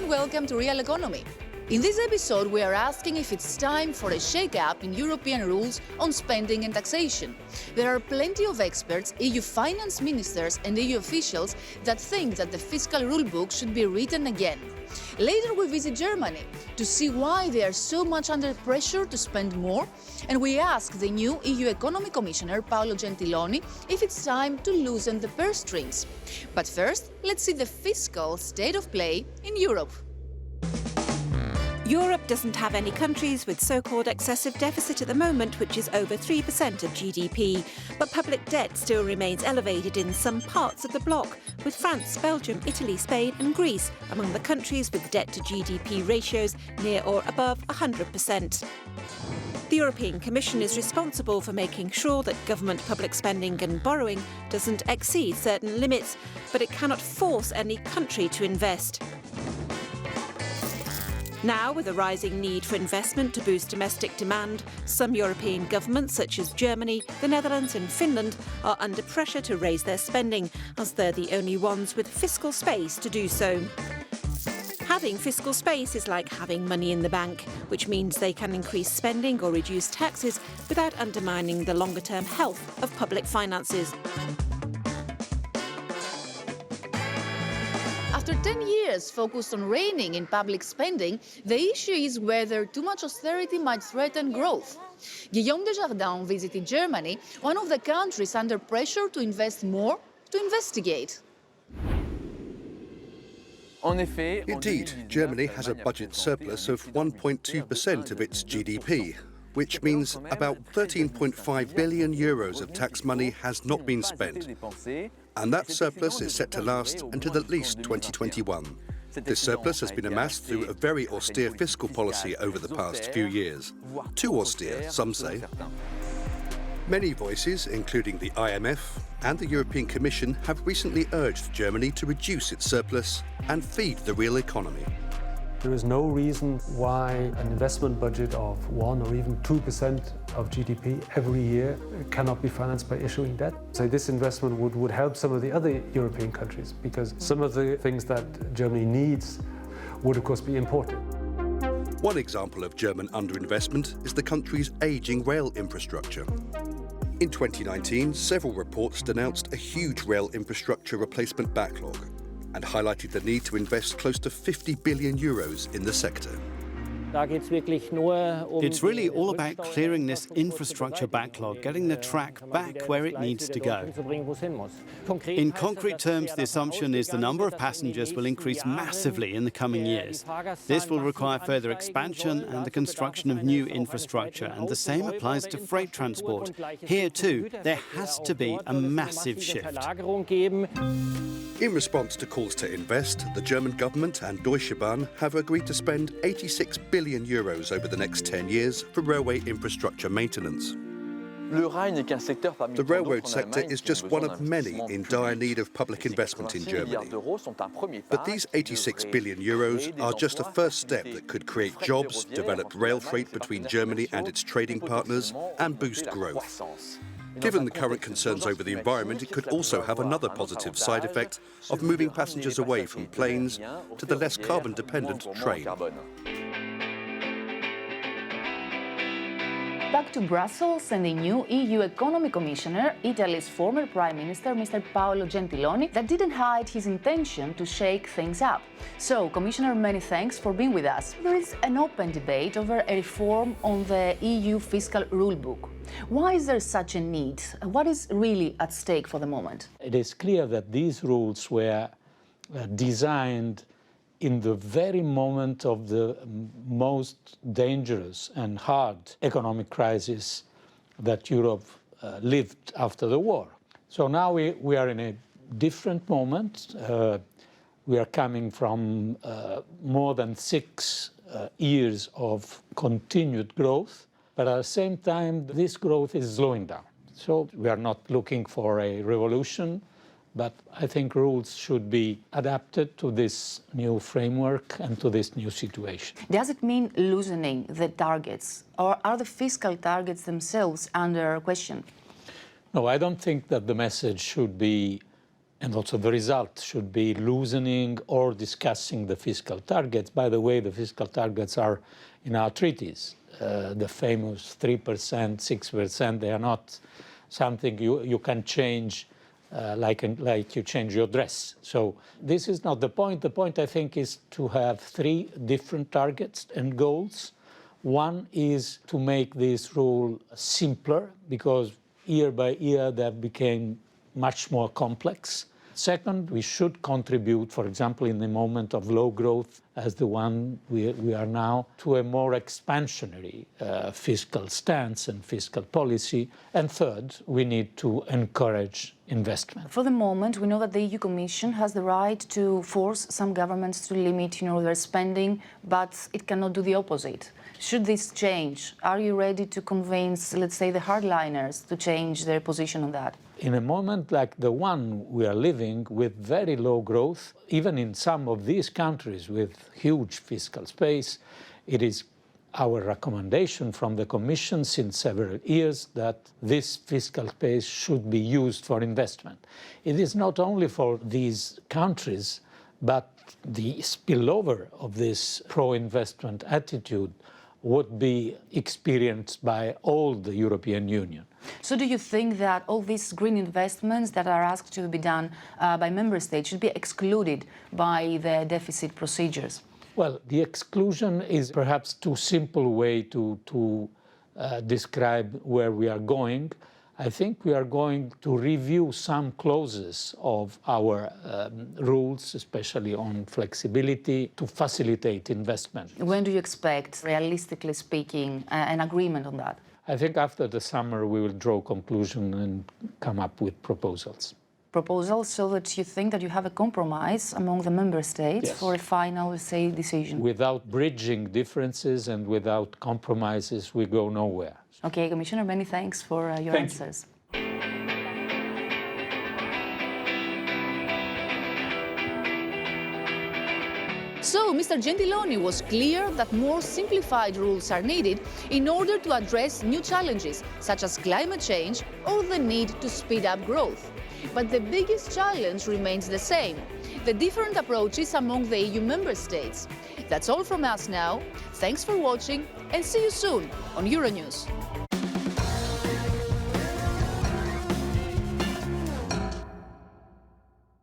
and welcome to Real Economy. In this episode, we are asking if it's time for a shake-up in European rules on spending and taxation. There are plenty of experts, EU finance ministers and EU officials that think that the fiscal rulebook should be written again. Later, we visit Germany to see why they are so much under pressure to spend more, and we ask the new EU Economy Commissioner, Paolo Gentiloni, if it's time to loosen the purse strings. But first, let's see the fiscal state of play in Europe. Europe doesn't have any countries with so-called excessive deficit at the moment, which is over 3% of GDP. But public debt still remains elevated in some parts of the bloc, with France, Belgium, Italy, Spain and Greece among the countries with debt-to-GDP ratios near or above 100%. The European Commission is responsible for making sure that government public spending and borrowing doesn't exceed certain limits, but it cannot force any country to invest. Now, with a rising need for investment to boost domestic demand, some European governments, such as Germany, the Netherlands and Finland, are under pressure to raise their spending, as they're the only ones with fiscal space to do so. Having fiscal space is like having money in the bank, which means they can increase spending or reduce taxes without undermining the longer-term health of public finances. After 10 years focused on reining in public spending, the issue is whether too much austerity might threaten growth. Guillaume Desjardins visited Germany, one of the countries under pressure to invest more, to investigate. Indeed, Germany has a budget surplus of 1.2% of its GDP, which means about 13.5 billion euros of tax money has not been spent. And that surplus is set to last until at least 2021. This surplus has been amassed through a very austere fiscal policy over the past few years. Too austere, some say. Many voices, including the IMF and the European Commission, have recently urged Germany to reduce its surplus and feed the real economy. There is no reason why an investment budget of 1 or even 2% of GDP every year cannot be financed by issuing debt. So this investment would help some of the other European countries, because some of the things that Germany needs would of course be imported. One example of German underinvestment is the country's ageing rail infrastructure. In 2019, several reports denounced a huge rail infrastructure replacement backlog and highlighted the need to invest close to 50 billion euros in the sector. It's really all about clearing this infrastructure backlog, getting the track back where it needs to go. In concrete terms, the assumption is the number of passengers will increase massively in the coming years. This will require further expansion and the construction of new infrastructure, and the same applies to freight transport. Here too, there has to be a massive shift. In response to calls to invest, the German government and Deutsche Bahn have agreed to spend 86 billion euros over the next 10 years for railway infrastructure maintenance. The railroad sector is just one of many in dire need of public investment in Germany. But these 86 billion euros are just a first step that could create jobs, develop rail freight between Germany and its trading partners, and boost growth. Given the current concerns over the environment, it could also have another positive side effect of moving passengers away from planes to the less carbon-dependent train. Back to Brussels and the new EU Economy Commissioner, Italy's former Prime Minister, Mr. Paolo Gentiloni, that didn't hide his intention to shake things up. So, Commissioner, many thanks for being with us. There is an open debate over a reform on the EU fiscal rulebook. Why is there such a need? What is really at stake for the moment? It is clear that these rules were designed in the very moment of the most dangerous and hard economic crisis that Europe lived after the war. So now we are in a different moment. We are coming from more than 6 years of continued growth, but at the same time, this growth is slowing down. So we are not looking for a revolution, but I think rules should be adapted to this new framework and to this new situation. Does it mean loosening the targets, or are the fiscal targets themselves under question? No, I don't think that the message should be And also the result should be loosening or discussing the fiscal targets. By the way, the fiscal targets are in our treaties. The famous 3%, 6%, they are not something you can change like you change your dress. So this is not the point. The point, I think, is to have three different targets and goals. One is to make this rule simpler, because year by year they became much more complex. Second, we should contribute, for example, in the moment of low growth, as the one we are now, to a more expansionary fiscal stance and fiscal policy. And third, we need to encourage investment. For the moment, we know that the EU Commission has the right to force some governments to limit, their spending, but it cannot do the opposite. Should this change? Are you ready to convince, let's say, the hardliners to change their position on that? In a moment like the one we are living, with very low growth, even in some of these countries with huge fiscal space, it is our recommendation from the Commission since several years that this fiscal space should be used for investment. It is not only for these countries, but the spillover of this pro-investment attitude would be experienced by all the European Union. So do you think that all these green investments that are asked to be done by member states should be excluded by the deficit procedures? Well, the exclusion is perhaps too simple a way to describe where we are going. I think we are going to review some clauses of our rules, especially on flexibility, to facilitate investment. When do you expect, realistically speaking, an agreement on that? I think after the summer we will draw conclusion and come up with proposals. Proposals, so that you think that you have a compromise among the member states for a final, say, decision? Without bridging differences and without compromises, we go nowhere. Okay, Commissioner, many thanks for your answers. So, Mr. Gentiloni was clear that more simplified rules are needed in order to address new challenges, such as climate change or the need to speed up growth. But the biggest challenge remains the same: the different approaches among the EU member states. That's all from us now. Thanks for watching and see you soon on Euronews.